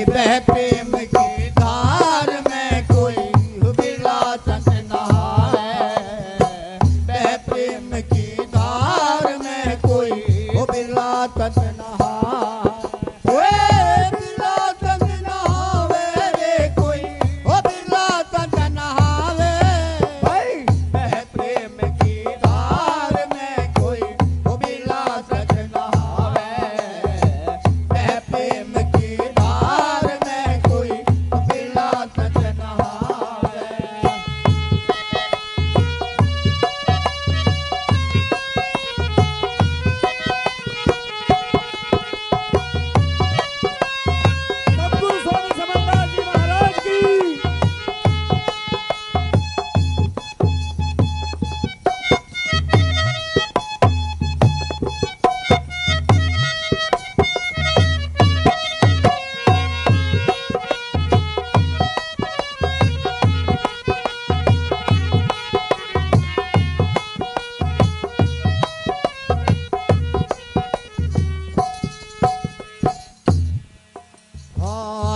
बह प्रेम की धार में कोई बिरला संग नहावे, बह प्रेम की धार में कोई बिरला संग नहावे, बिरला संग नहावे रे कोई बिरला संग नहावे, भाई बह प्रेम की धार में कोई बिरला संग नहावे, बह प्रेम की धार में कोई बिरला संग नहावे। सद्गुरु स्वामी समर्थ जी महाराज की।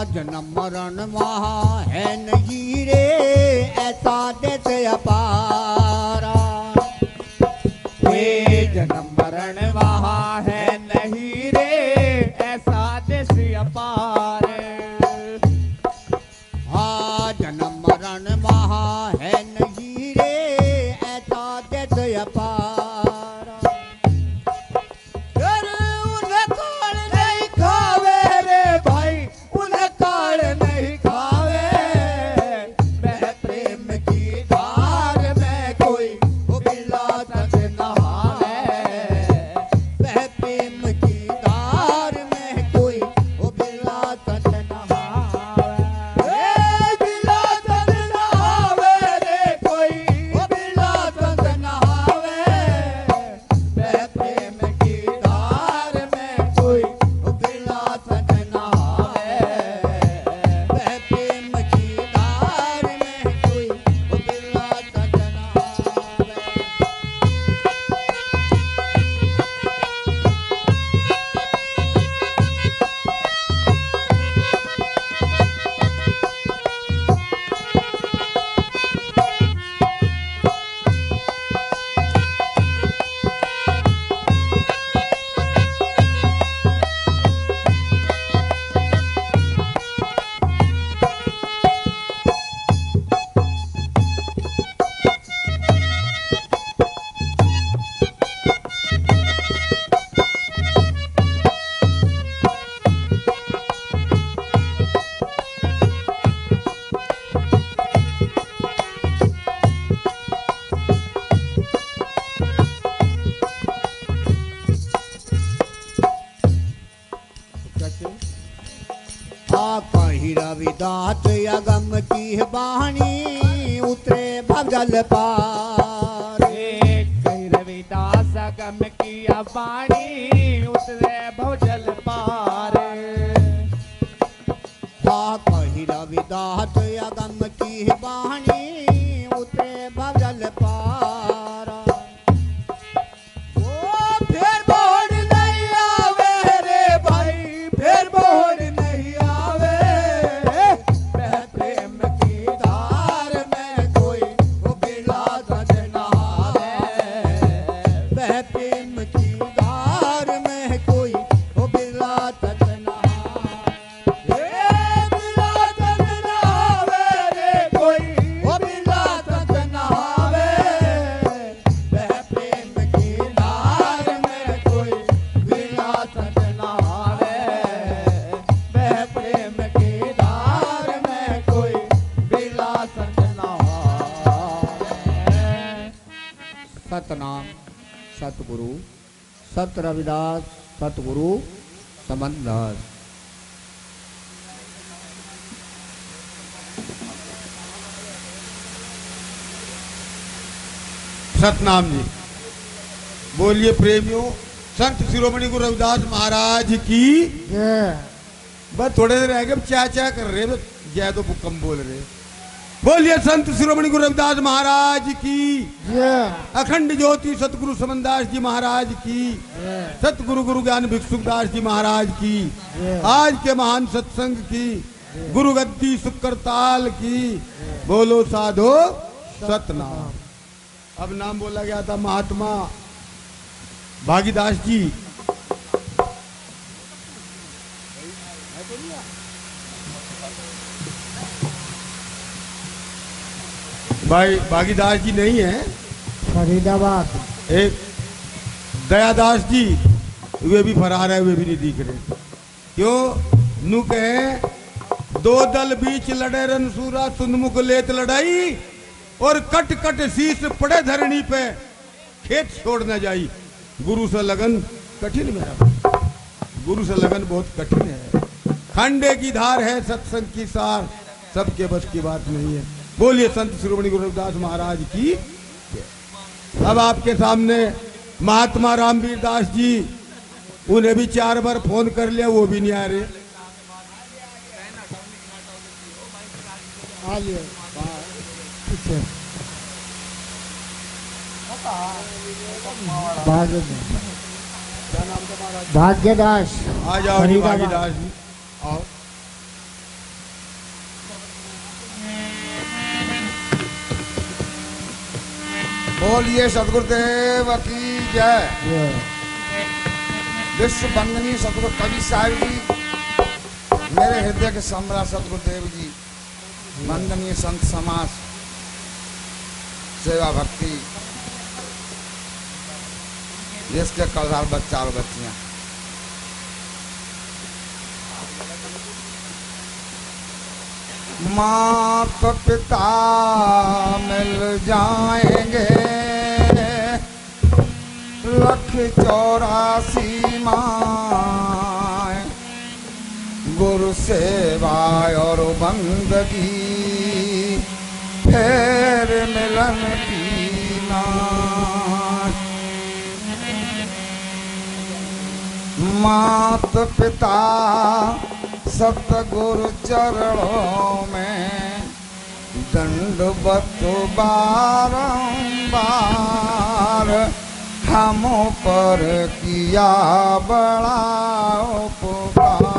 जन्म मरण वहाँ है नहीं रे ऐसा देश अपारा, हे जन्म मरण वहाँ है नहीं रे ऐसा देश अपार। हाँ जन्म मरण वहाँ है नहीं रे ऐसा देश अपारा, अरे उन्हें काल नहीं खावे रे भाई, उन्हें काल नहीं खावे, बह प्रेम की धार में कोई बिरला संग नहावे, बह प्रेम की धार में कोई बिरला संग नहावे, बिरला संग नहावे रे कोई बिरला संग नहावे, बह प्रेम की धार में कोई बिरला संग नहावे, बह प्रेम की धार में कोई बिरला संग नहावे। कही रविदास अगम की बाणी उतरे भगल पार, कहीं रविदास गम की वाणी उतरे भवजल पार। हाँ कही रविदास अगम की बाणी उतरे भगल पार, ओ फिर बोल नहीं आवे रे भाई, फिर बोल नहीं आवे, बह प्रेम की धार में कोई बिरला संग नहावे, बह प्रेम की धार में कोई बिरला संग नहावे, बिरला संग नहावे रे कोई बिरला संग नहावे, बह प्रेम की धार में कोई बिरला संग नहावे, बह प्रेम की धार में कोई बिरला संग नहावे। सतनाम सतगुरु सत रविदास सतगुरु समंदर। सतनाम जी बोलिए प्रेमियों, संत शिरोमणि गुरु रविदास महाराज की। बस थोड़े देर रह गए, क्या क्या कर रहे, बस जय तो कम बोल रहे। बोलिए संत शिरोमणि गुरु रविदास महाराज की, जय अखंड ज्योति सतगुरु समनदास जी महाराज की, जय सतगुरु गुरु ज्ञान भिक्षुकदास जी महाराज की, आज के महान सत्संग की, गुरु गद्दी सुकरताल की, बोलो साधो सतनाम। अब नाम बोला गया था महात्मा भागीदास जी। भाई भागीदास जी नहीं है, फरीदाबाद। एक दयादास जी, वे भी फरार है, वे भी नहीं दिख रहे। क्यों? नु कहे दो दल बीच लड़े रनसूरा, सुनमुख लेत लड़ाई, और कट कट शीश पड़े धरणी पे, खेत छोड़ न जाई। गुरु से लगन कठिन मेरा, गुरु से लगन बहुत कठिन है। खंडे की धार है सत्संग की सार, सबके बस की बात नहीं है। बोलिए संत शिरोमणि गुरु रविदास महाराज की। अब आपके सामने महात्मा रामवीर दास जी, उन्हें भी 4 बार फोन कर लिया, वो भी नहीं आ रहे। आइए पीछे भाग्यदास। आ जाओ जी भागीदास जी, आओ। बोलिए सदगुरुदेव की जय। जय विश्व वंदनीय सदगुरु कवि साहिब जी, मेरे हृदय के सम्राट सदगुरुदेव जी, वंदनीय संत समाज, सेवा भक्ति, देश के कलदार बच्चा और बच्चियां, मात पिता मिल जाएंगे, 184 माँ, गुरु सेवा और बंदगी, फिर मिलन की ना। मात पिता सतगुरु चरणों में दंडवत बारंबार, हम पर किया बड़ा उपकार।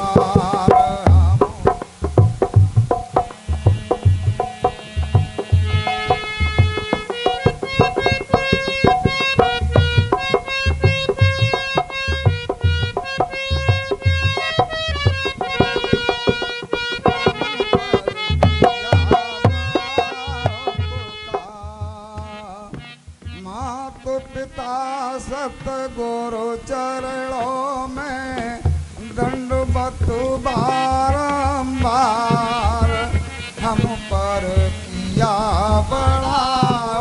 सतगुरु चरणों में दंडवत बारंबार, हम पर किया बड़ा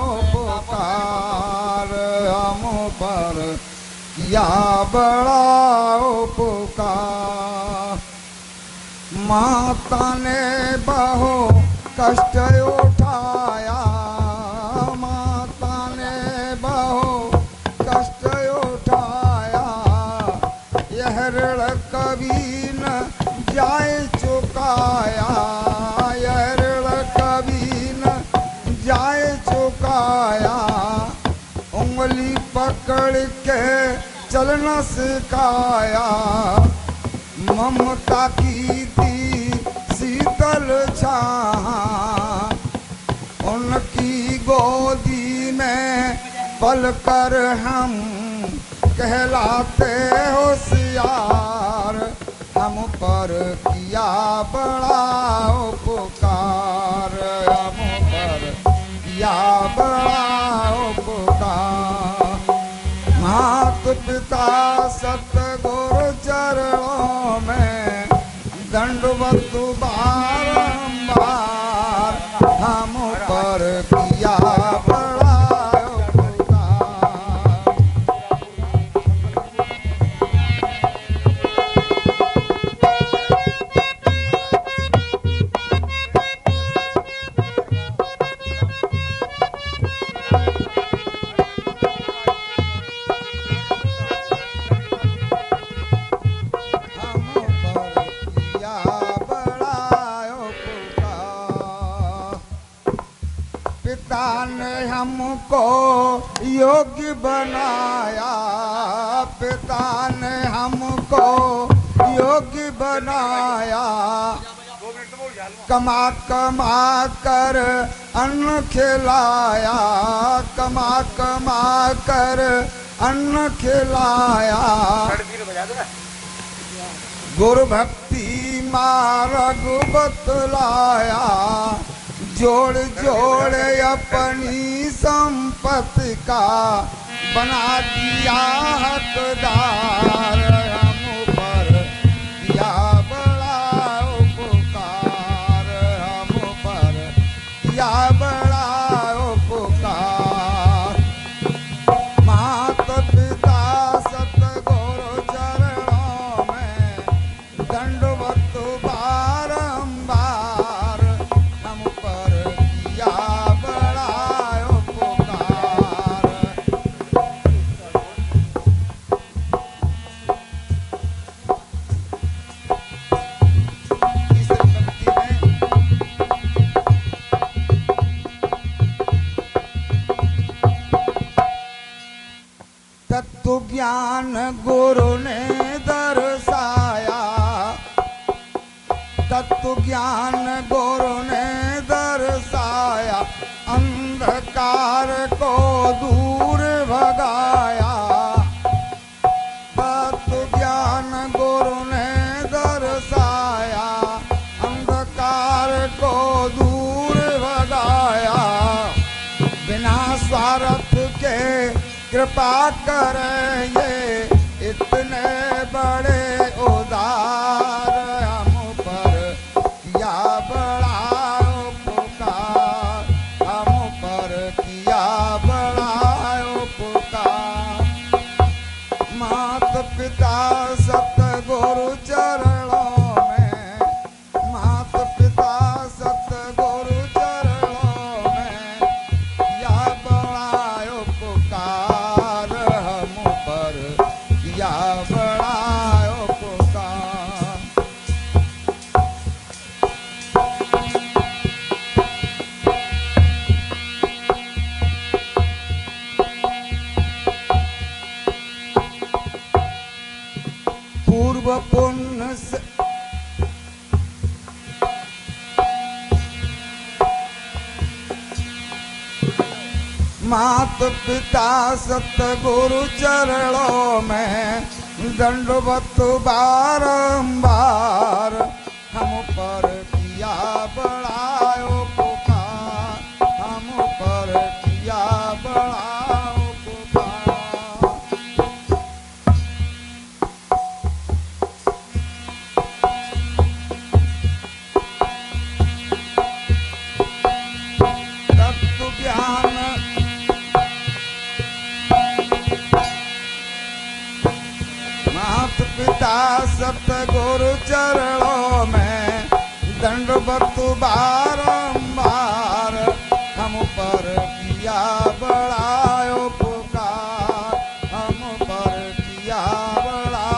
उपकार, हम पर किया बड़ा उपकार। माता ने बहु कष्ट उठाया, माता ने बहु कष्ट उठाया, यह ऋण कभी न जाए चुकाया, यह ऋण कभी न जाए चुकाया। उंगली पकड़ के चलना सिखाया, ममता की दी शीतल छाह, उनकी गोदी में पल कर हम कहलाते होशियार, हम पर किया बड़ा उपकार, हम पर किया बड़ा उपकार। मात पिता सतगुरु चरणों में दंडवत बारंबार, हम पर किया बड़ा बड़ा पिता ने हमको योग्य बनाया, पिता ने हमको योग्य बनाया। कमा कमा कर अन्न खिलाया, कमा कमा कर अन्न खिलाया। गुरु भक्ति मार्ग बतलाया, जोड़ जोड़ अपनी संपत्ति का बना दिया हकदार। हम पर किया बड़ा उपकार, हम पर किया बड़ा उपकार। माता पिता सतगुरु चरणों में दंडवत बारंबार, हम पर किया बड़ा उपकार। तीसरी पंक्ति में तत्व ज्ञान गुरु ने दर्शाया, तत्व ज्ञान गुरु ने दर्शाया। अंधकार को दूर भगाया, तत्व ज्ञान गुरु ने दर्शाया। अंधकार को दूर भगाया, बिना स्वार्थ के कृपा करेंगे इतने बड़े उदार। हम पर किया बड़ा उपकार, हम पर किया बड़ा उपकार। माता पिता सतगुरु चरणों में, माता पिता सतगुरु चरणों में किया बड़ा उपकार। हम पर किया बड़ा उपकार। पूर्व पुण्य से माता पिता सतगुरु चरणों में दंडवत बारंबार। हम पर किया बड़ा उपकार, हम पर किया बड़ा उपकार। तत्व ज्ञान माता पिता सतगुरु चरणों में दंडवत बारंबार। हम पर किया बड़ा उपकार, हम पर किया बड़ा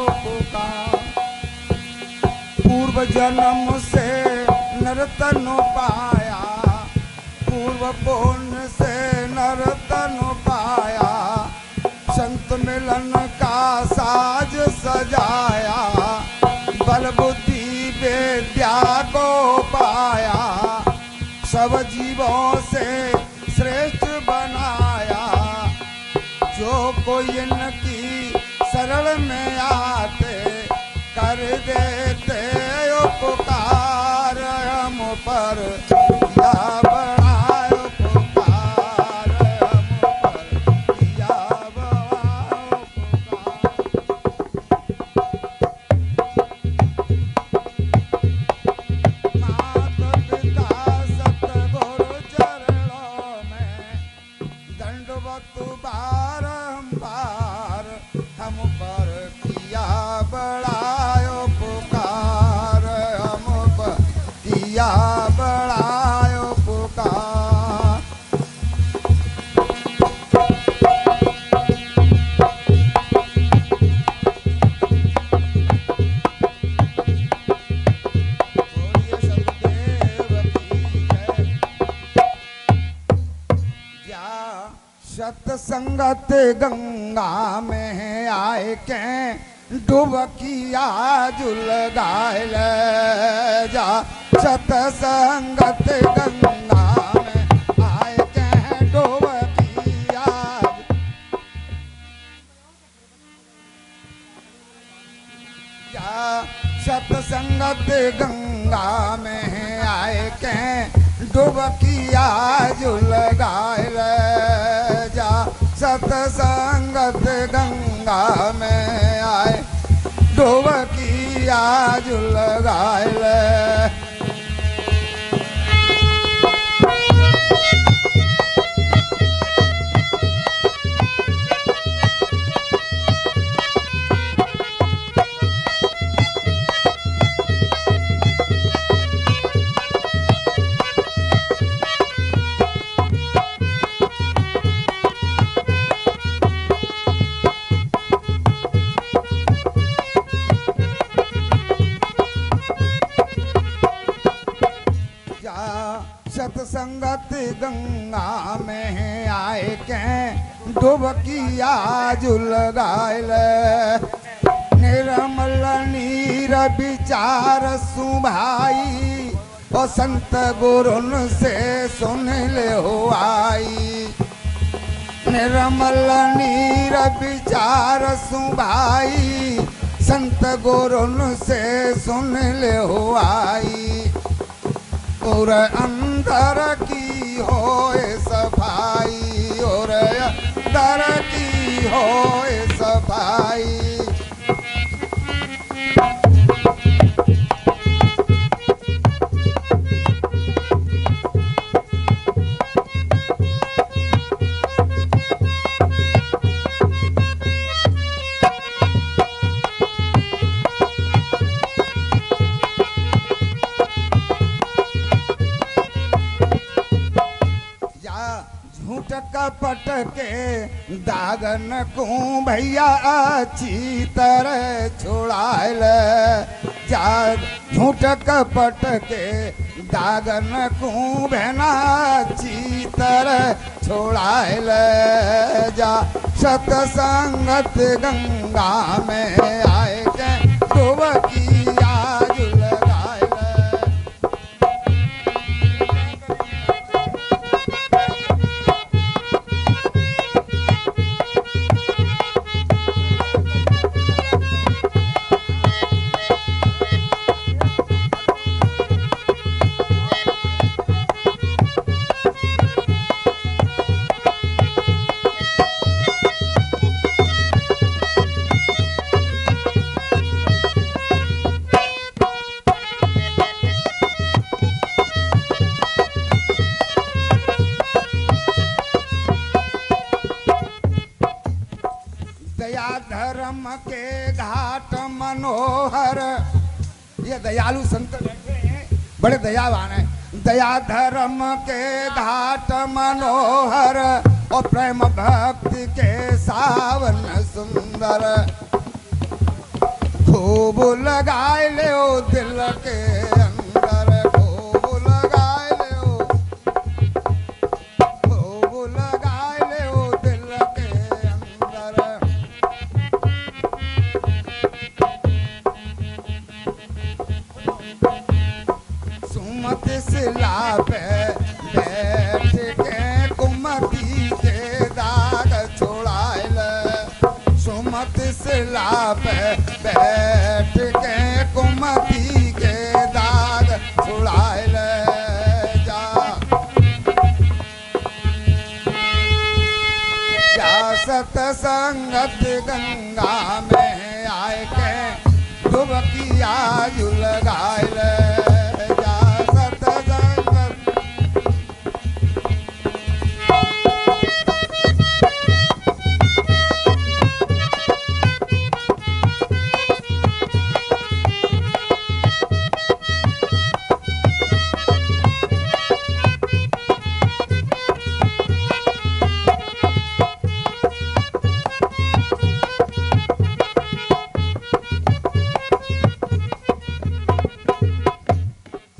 उपकार। पूर्व जन्म से नर्तन पाया, पूर्व पुण्य से नर्तन पाया। संत मिलन का साज सजाया, बल बुद्धि विद्या को पाया। सब जीवों से श्रेष्ठ बनाया, जो कोई इनकी शरण में आते कर देते उपकार। हम पर किया बड़ा उपकार, हम पर किया बड़ा उपकार। माता पिता सतगुरु चरणों में दंडवत बारंबार। हम पर किया बड़ा उपकार, हम पर किया बड़ा सतसंगत गंगा में आए के डुबकिया जुलगाइल जा। सतसंगत गंगा में आए के डुबकिया जा। सतसंगत गंगा में आए के डुबकिया जुलगाइल जा। सतसंगत गंगा में आए डुबकिया जुलगाइल। सतसंगत गंगा में आए के डुबकिया जुलगाइल। निर्मल नीर विचार सुभाई ओ संत गुरुन से सुन ले हो आई। निर्मल नीर विचार सुभाई संत गुरुन से सुन ले हो आई। और अंदर की होए सफाई और अंदर की होए सफाई। झूठ कपट के दागन को भैया अच्छी तरह छुड़ाइल जा। झूठ कपट के दागन को बहना अच्छी तरह छुड़ाइल जा। सतसंगत गंगा में आए के डुबकिया जुलगाइल। दया धर्म के घाट मनोहर। ये दयालु संत बैठे हैं, बड़े दयावान हैं। दया धर्म के घाट मनोहर और प्रेम भक्ति के सावन सुंदर। खूब लगाए ले ओ दिल के अंदर। खूब लगाए ले ओ, खूब लगाए ले ओ दिल के अंदर। सुमत सिला पे बैठ के कुमती के दाग छोड़ाइल। सुमत सिला पे बैठ के कुमती के दाग छोड़ाइल जा। जा सतसंगत गंगा में आए के डुबकिया जुलगाइल जा। सतसंगत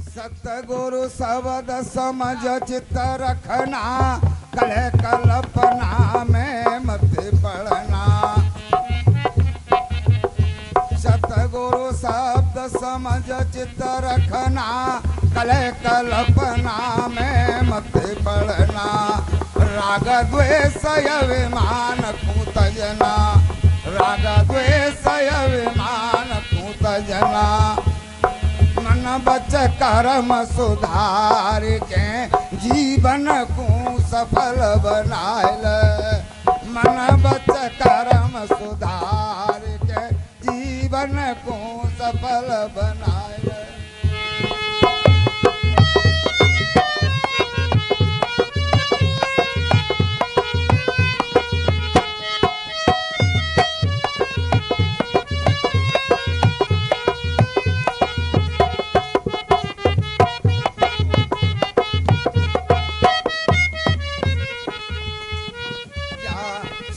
सतगुरु शब्द समझ चित्त रखना। कलह कल्पना में मत पड़ना। सतगुरु शब्द समझ चित रखना, कलह कल्पना में मत पड़ना। राग द्वेष अभिमान को तजना, राग द्वेष अभिमान को तजना। मन बच कर्म सुधार के जीवन को सफल बनायल। मन बच कर्म सुधार के जीवन को सफल बनायल।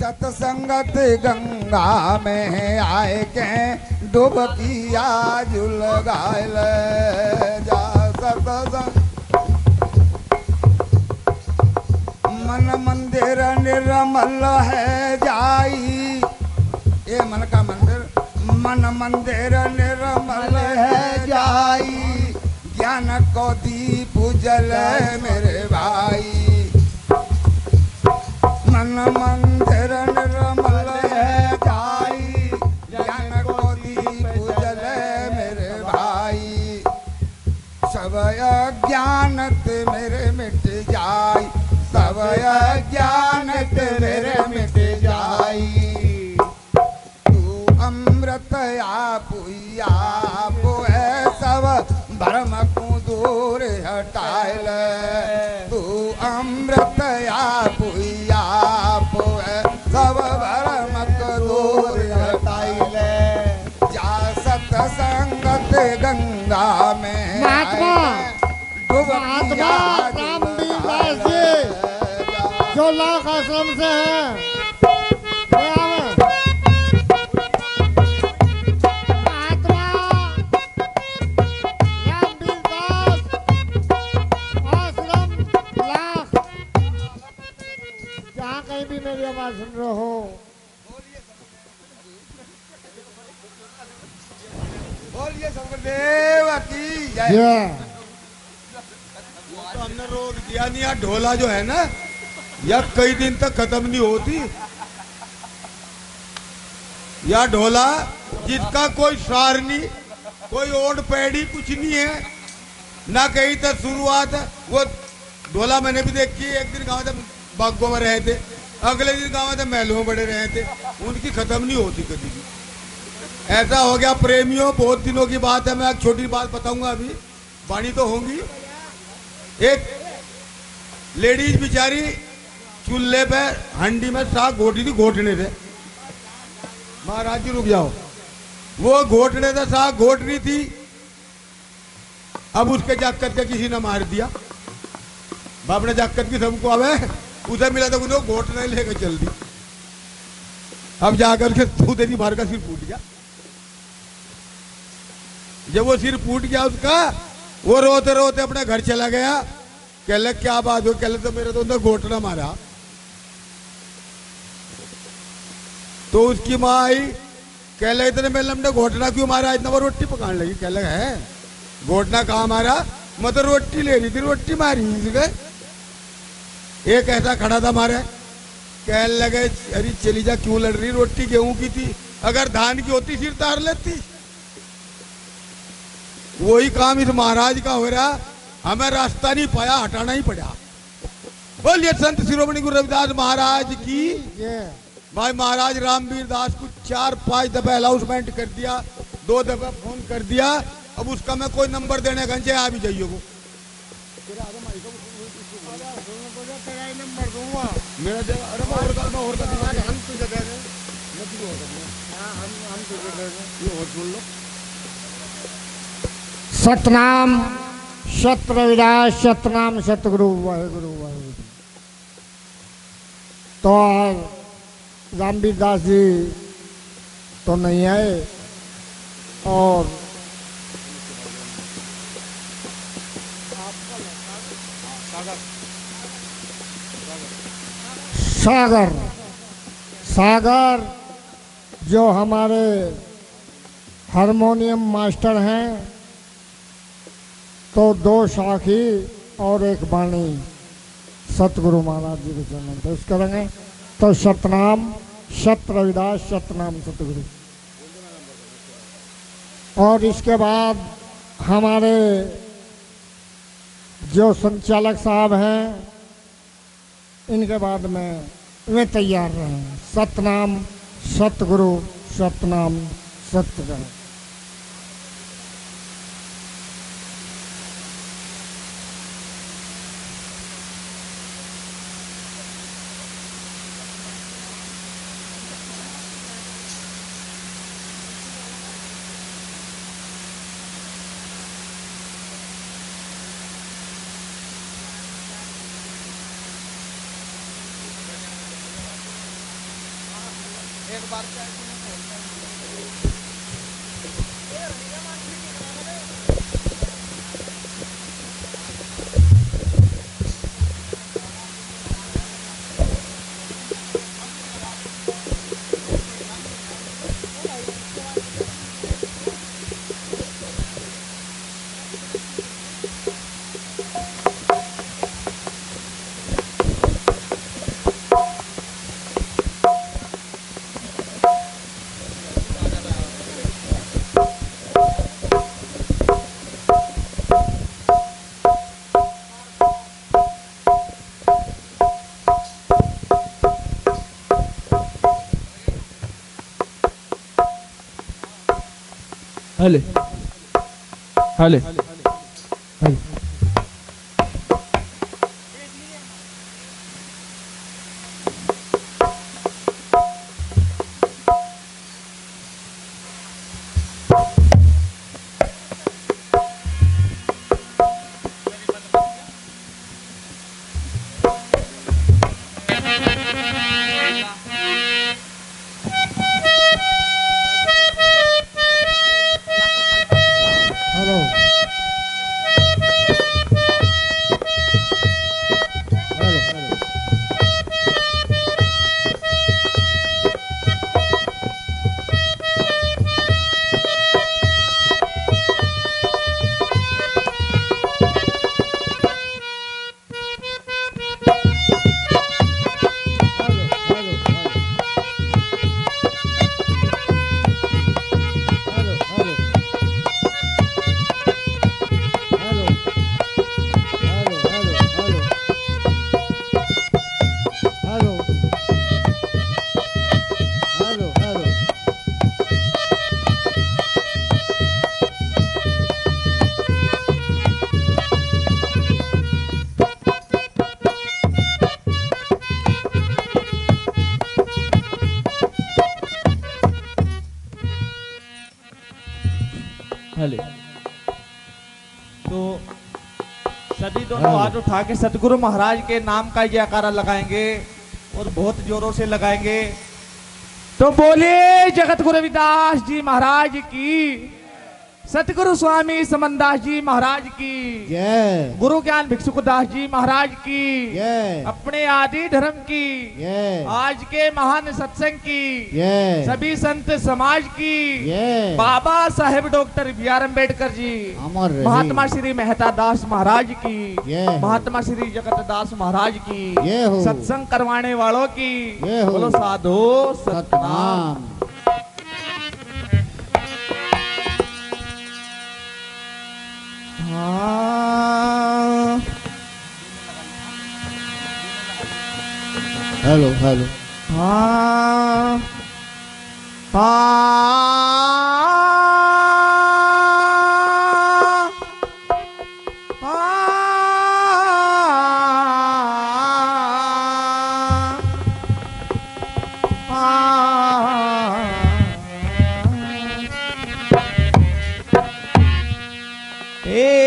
सतसंगत गंगा में आए के डुबकी आज लगायल। जा सतसंग मन मंदिर निर्मल है जाई, ये मन का मंदिर, मन मंदिर निर्मल है जाई। ज्ञान को दीप जल मेरे भाई, मन मंदिर निर्मल है जाई। ज्ञान को दीप जल मेरे भाई। सब अज्ञानत मेरे मिट जाई, सब अज्ञानत मेरे मिट जाई। तू अमृत आप है सब भ्रम को दूर हटायल। तू अमृत आप है सब भ्रम को दूर हटायल। जा सतसंगत गंगा में महात्मा डुबकी आज रामवीर दास जी जो लाख आश्रम से हैं, महात्मा रामवीर दास आश्रम लाख, जहाँ कहीं भी मेरी आवाज सुन रहे हो, बोलिए सदगुरुदेव की जय। जय। तो हमने रोक दिया नहीं, यार ढोला जो है ना यह कई दिन तक खत्म नहीं होती। यह ढोला जिसका कोई सार नहीं, कोई ओढ़ पैड़ी कुछ नहीं है, ना कहीं तक शुरुआत है। वो ढोला मैंने भी देखी, एक दिन गाँव में बागों में रहे थे, अगले दिन गाँव में महलों में बड़े रहे थे, उनकी खत्म नहीं होती कभी भी। ऐसा हो गया प्रेमियों, बहुत दिनों की बात है। मैं एक छोटी बात बताऊंगा, अभी वाणी तो होंगी। एक लेडीज बेचारी चूल्हे पे हंडी में साग घोटी थी, घोटने थे। महाराज जी रुक जाओ, वो घोटने से साग घोट रही थी। अब उसके जाकर के किसी ने मार दिया। बाप ने जाकर की सबको आवे उसे मिला तो उन्हें घोटने लेकर चल दी। अब जाकर के तू तेरी मार का सिर फूट गया। जब वो सिर फूट गया उसका, वो रोते रोते अपने घर चला गया। कह ले क्या बात हो, कह ले तो मेरे तो अंदर घोटना मारा। तो उसकी माँ आई, कह ले इतने में हमने घोटना क्यों मारा, इतना वो रोटी पकाने लगी। कह ले है घोटना कहाँ मारा, मैं तो रोटी ले रही थी, रोटी मारी। एक ऐसा खड़ा था मारे, कह लगे अरे चली जा, क्यों लड़ रही, रोटी गेहूं की थी, अगर धान की होती सिर तार लेती। वही काम इस महाराज का हो रहा, हमें रास्ता नहीं पाया, हटाना ही पड़ा। बोलिए संत शिरोमणि गुरु रविदास महाराज की जय। भाई महाराज रामवीर दास को 4-5 दफा अनाउंसमेंट कर दिया, 2 दफा फोन कर दिया। अब उसका मैं कोई नंबर देने का आ भी जाइए वो नंबर दूंगा मेरा दे, अरे मैं और का हम तुझे दे दें, हम तुझे दे दें। ये और सुन लो। सतनाम सत रविदास, सतनाम सतगुरु वाहेगुरु वाहेगुरु। तो रामवीर दास जी तो नहीं आए, और सागर सागर जो हमारे हारमोनियम मास्टर हैं, तो 2 साखी और 1 बाणी सतगुरु महाराज जी के चरणों पे पेश करेंगे। तो सतनाम सत रविदास, सतनाम सतगुरु। और इसके बाद हमारे जो संचालक साहब हैं, इनके बाद में वे तैयार रहे। सतनाम सतगुरु, सतनाम सतगुरु। एक बार हले हले हले। तो सभी दोनों हाथ उठा के सतगुरु महाराज के नाम का जयकारा लगाएंगे और बहुत जोरों से लगाएंगे। तो बोलिए जगत गुरु रविदास जी महाराज की, सतगुरु स्वामी समनदास जी महाराज की जय, गुरु ज्ञान भिक्षुकदास जी महाराज की जय, अपने आदि धर्म की जय, आज के महान सत्संग की जय, सभी संत समाज की जय, Baba Saheb doctor B are Ambedkar ji, अमर रहे। महात्मा श्री मेहता दास महाराज की, जय। महात्मा श्री जगत दास महाराज की, जय हो। सत्संग करवाने वालों की जय हो। बोलो साधु सतनाम। सतनाम। हाँ। Hello hello. हाँ।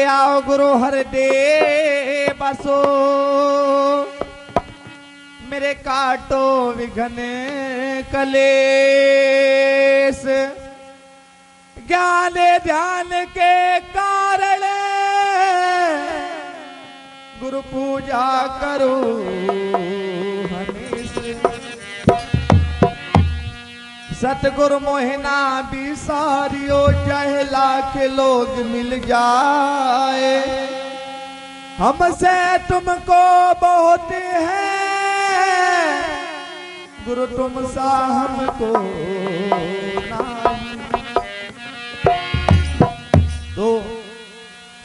आओ गुरु हर दे बसो मेरे काटो विघन कलेस, ज्ञान ध्यान के कारण गुरु पूजा करो हमेशा। सतगुरु मोहिना बिसारियो चाहे लाख लोग मिल जाए, हमसे तुमको बहुत है गुरु तुमसा हमको नहीं। तो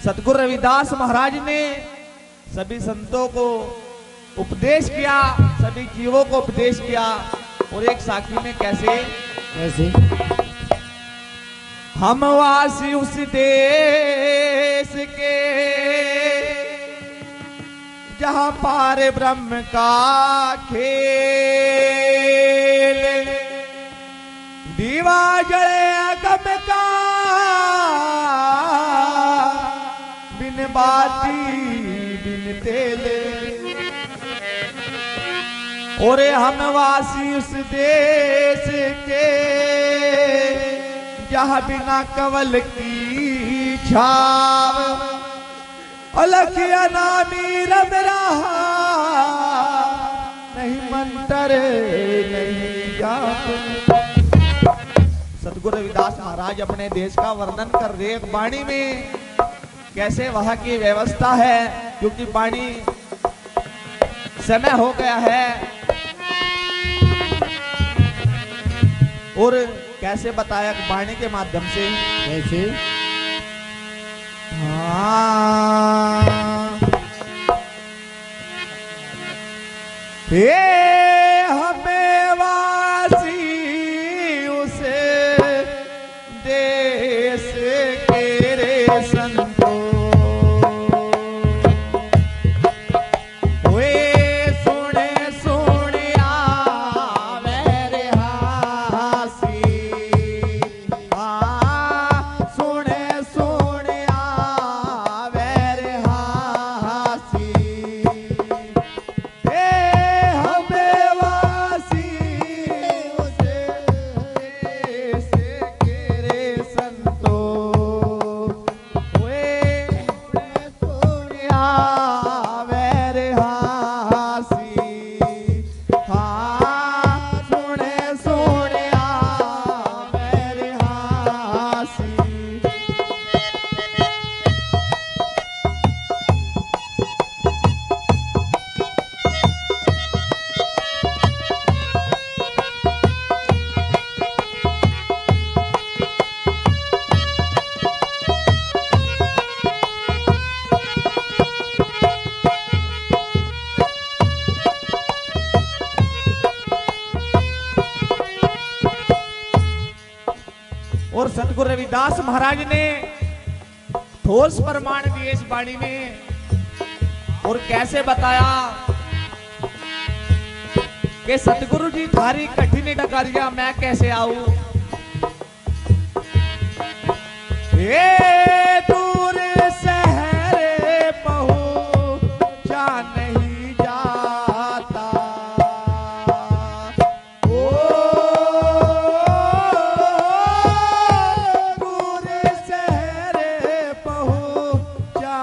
सतगुरु रविदास महाराज ने सभी संतों को उपदेश किया, सभी जीवों को उपदेश किया। और एक साखी में कैसे हम वासी उस देश के जहां पार ब्रह्म का खेल, दीवा जड़े अगम का बिन बाती बिन तेले। और हम वासी उस देश के जहां बिना कवल की छाव, अलखिया नामी रब रहा नहीं मंतर नहीं जाप। सतगुरु रविदास महाराज अपने देश का वर्णन कर रहे एक वाणी में, कैसे वहां की व्यवस्था है, क्योंकि वाणी समय हो गया है। और कैसे बताया वाणी के माध्यम से, कैसे हे हमें वासी उसे देश के रे संतो, वे सुने सुनिया मेरे हासी, सुने सुनिया मेरे हासी। हे हमें वासी उसे देश के रे संतो, वे सुनिया मेरे हासी, सुने सुनिया मेरे हासी। और सतगुरु रविदास महाराज ने ठोस प्रमाण दिए इस वाणी में। और कैसे बताया कि सतगुरु जी थारी कठिन डगरिया मैं कैसे आऊं, ये दूर शहर पहुंचा नहीं जाता, ओ दूर शहर पहुंचा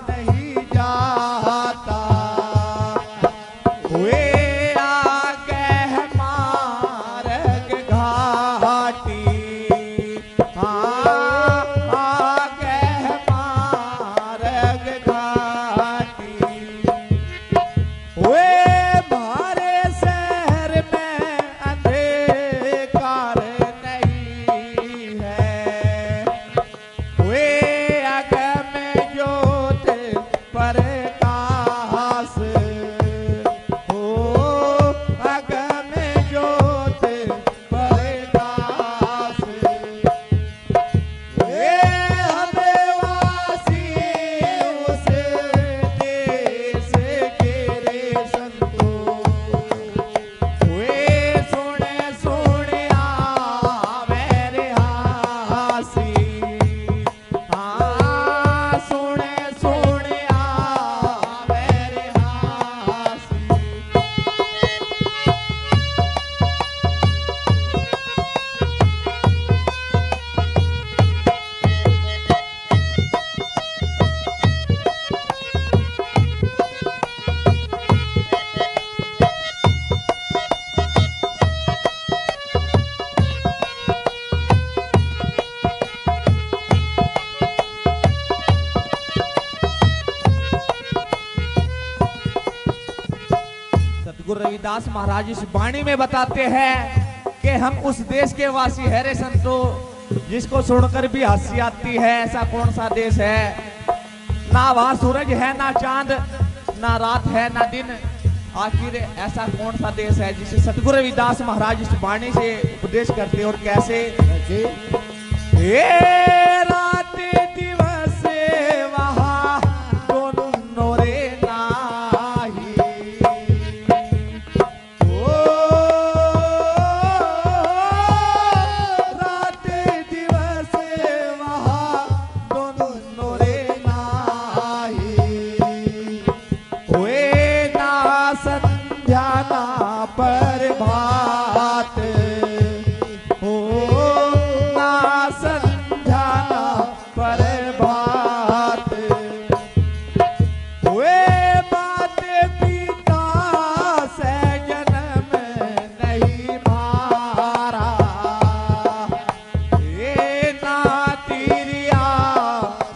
नहीं जाता, वे आगे मार्ग घाटी, आगे सतगुरु रविदास महाराज इस वाणी में बताते हैं कि हम उस देश के वासी है रे संतो, जिसको सुनकर भी हंसी आती है। ऐसा कौन सा देश है, ना वहां सूरज है, ना चांद, ना रात है, ना दिन। आखिर ऐसा कौन सा देश है जिसे सतगुरु रविदास महाराज इस वाणी से उपदेश करते हैं। और कैसे? रात दिवस वहाँ दोनों रे नाही, ओ रात दिवस वहाँ दोनों रे नाही, होए ना संध्या ना प्रभात, हो ना संध्या ना प्रभात, हुए मात पिता से जन्म नहीं मारा, ये ना तिरिया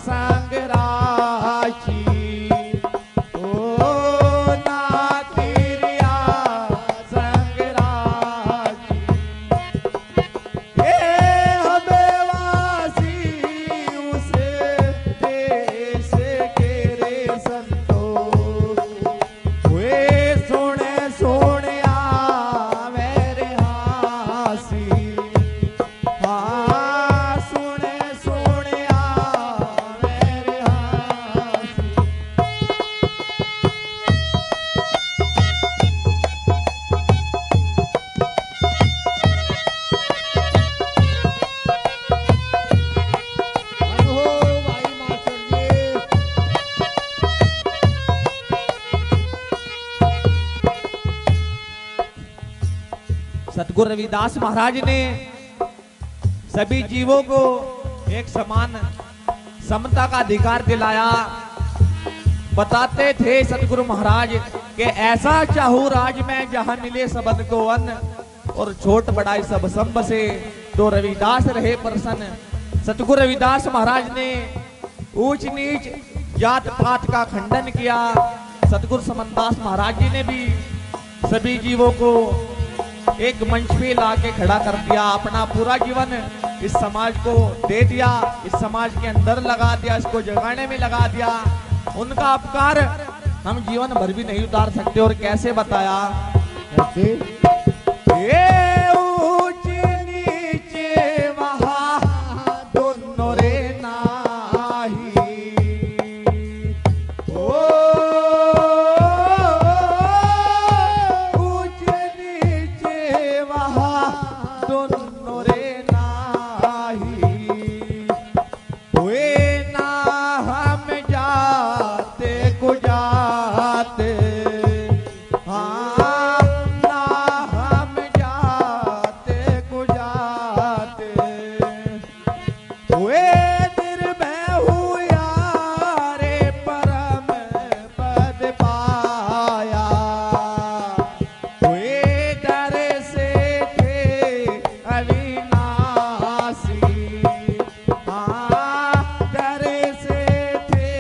संग राखी, ओ ना तिरिया संग राखी, ये हमें वासी उस देश के रे संतो, वे सोने सोने मेरे हासी, हाँ सोने सोने मेरे हासी। अहो भाई मास्टर जी, सतगुरु रविदास महाराज ने सभी जीवों को एक समान समता का अधिकार दिलाया। बताते थे सतगुरु महाराज कि ऐसा चाहूं राज में जहां मिले सबन को अन्न, और छोट बड़ाई सब संब से तो रविदास रहे प्रसन्न। सतगुरु रविदास महाराज ने ऊंच नीच जात पात का खंडन किया। सतगुरु समनदास महाराज जी ने भी सभी जीवों को एक मंच पे लाके खड़ा कर दिया। अपना पूरा जीवन इस समाज को दे दिया, इस समाज के अंदर लगा दिया, इसको जगाने में लगा दिया। उनका उपकार हम जीवन भर भी नहीं उतार सकते। और कैसे बताया? कैसे? ये ऊंच नीचे वहाँ दोनों रे नाही, ओ ऊंच नीचे वहाँ दोनों रे नाही, हुए ना हम जाते को जाते, हाँ ना हम जाते को जाते, हुए निर्भय हुआ रे परम पद पाया, हुए डर से थे अविनाशी, हाँ डर से थे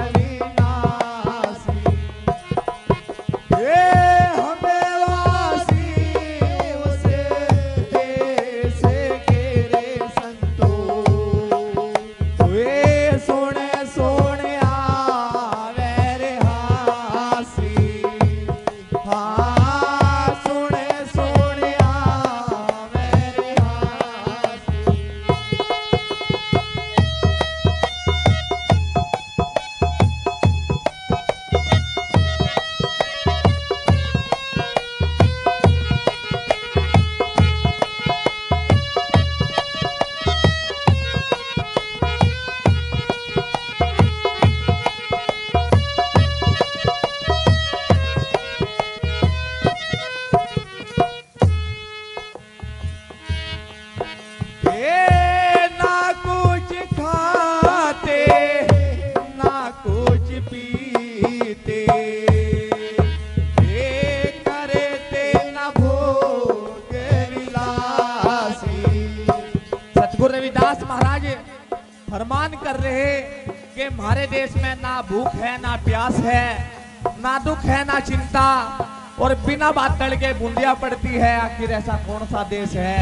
अविनाशी, ये हमें वासी उसे देश के रे संतो, वे सोने सोने मेरे हासी, हाँ सोने सोने मेरे हासी। ये ना कुछ खाते ना कुछ पीते, ये करते ना भोग विलासी। सतगुरु रविदास महाराज फरमान कर रहे कि हमारे देश में ना भूख है, ना प्यास है, ना दुख है, ना चिंता। और बिना बात के बूंदिया पड़ती है। आखिर ऐसा कौन सा देश है?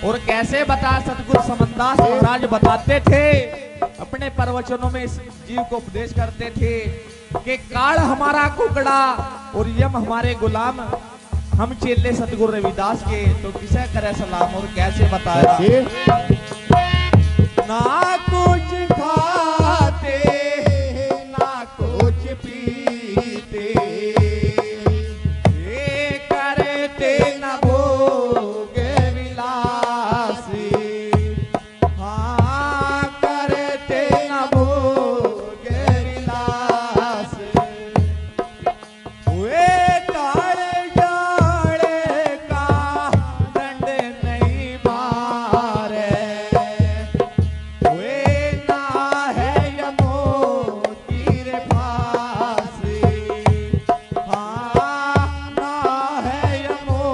और कैसे बता सतगुरु समनदास महाराज बताते थे अपने प्रवचनों में, इस जीव को उपदेश करते थे कि काल हमारा कुकड़ा और यम हमारे गुलाम, हम चेले सतगुरु रविदास के, तो किसे करे सलाम। और कैसे बताया? ना कुछ खाते ना कुछ पीते, ये करते न भोग विलासी, हाँ करते न भोग विलासी। वे काले जाड़े का दंड नहीं मारे, वे ना है यमो की रे फांसी, हाँ ना है यमो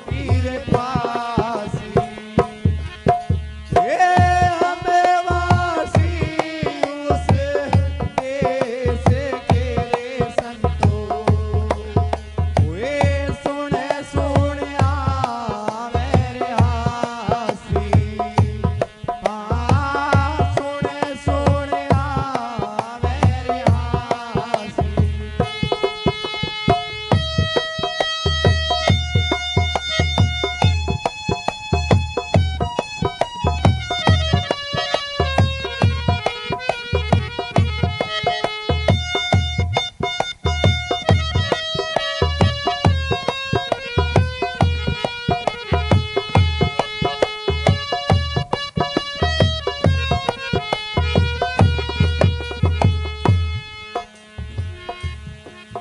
की रे फांसी। ये हमें वासी उस देश के रे संतो, वे सुने सुने मेरे हासी, हाँ सुने सुने मेरे हासी।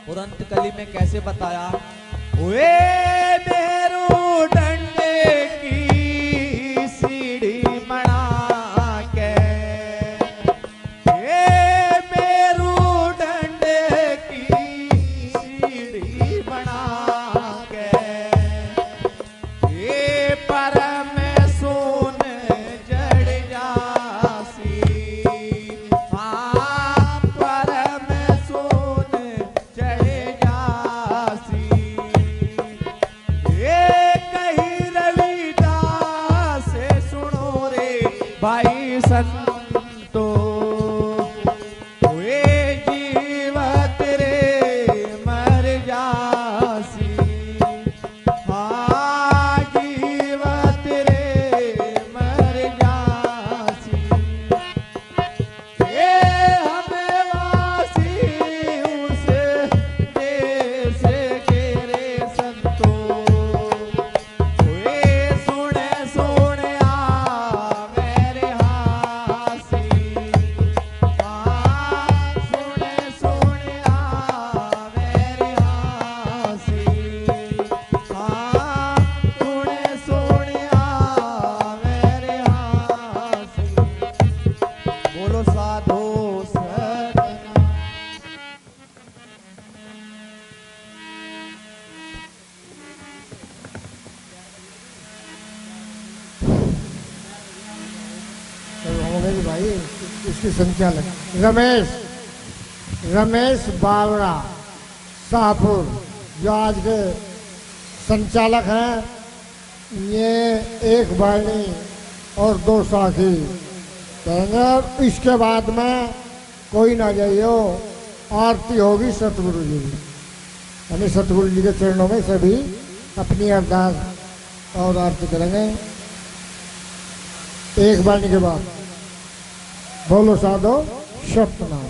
और अंतकली में कैसे बताया? वे मेरू डंडे की सीढ़ी बना के, ये मेरू डंडे की सीढ़ी बना के, ये पर में सोन जड़ जासी, हाँ पर में सोन चढ़ जासी। ये कही रविदास से सुनो रे भाई संतो, वे जीवत रे मर जासी, हाँ जीवत रे मर जासी। ये हमें वासी उस देश के रे संतो, वे सुने सुने मेरे हासी, हाँ सुने सुने मेरे हासी, हाँ सुने सुने मेरे हासी। बोलो साधो सतना। तो होंगे कि भाई इसकी संचालक रमेश बावरा शाहपुर, जो आज के संचालक हैं, ये एक बाणी और 2 साखी कहेंगे। इसके बाद में कोई ना जाइयो, आरती होगी सतगुरु जी की, यानी सतगुरु जी के चरणों में सभी अपनी अरदास और आरती करेंगे एक बाणी के बाद। बोलो साधो सतनाम।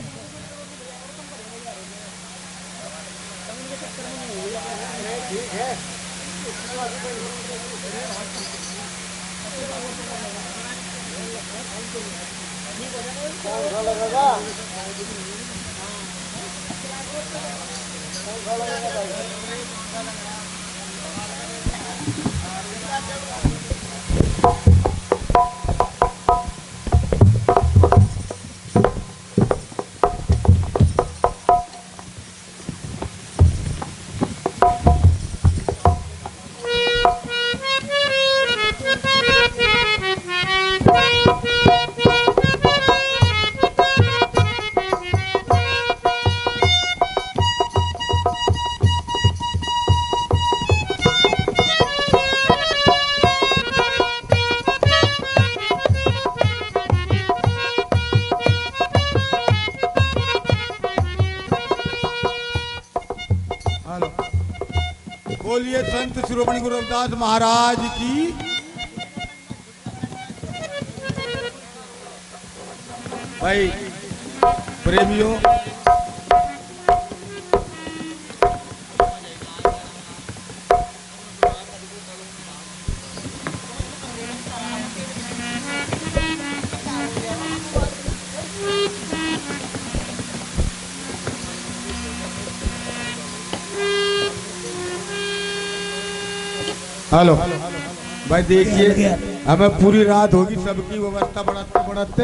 बोलिए संत शिरोमणि गुरु रविदास महाराज की। भाई प्रेमियों, हेलो भाई देखिए, हमें पूरी रात होगी, सबकी व्यवस्था बढ़ाते बढ़ाते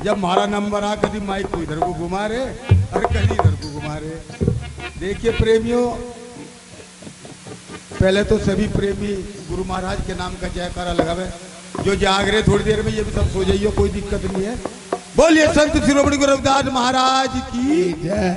जब हमारा नंबर आ, कभी माइक को इधर को घुमा रहे और कहीं इधर को घुमा रहे। देखिए प्रेमियों, पहले तो सभी प्रेमी गुरु महाराज के नाम का जयकारा लगावे। जो जाग रहे थोड़ी देर में ये भी सब सो जाइए, कोई दिक्कत नहीं है। बोलिए संत शिरोमणि गुरु रविदास महाराज की जय।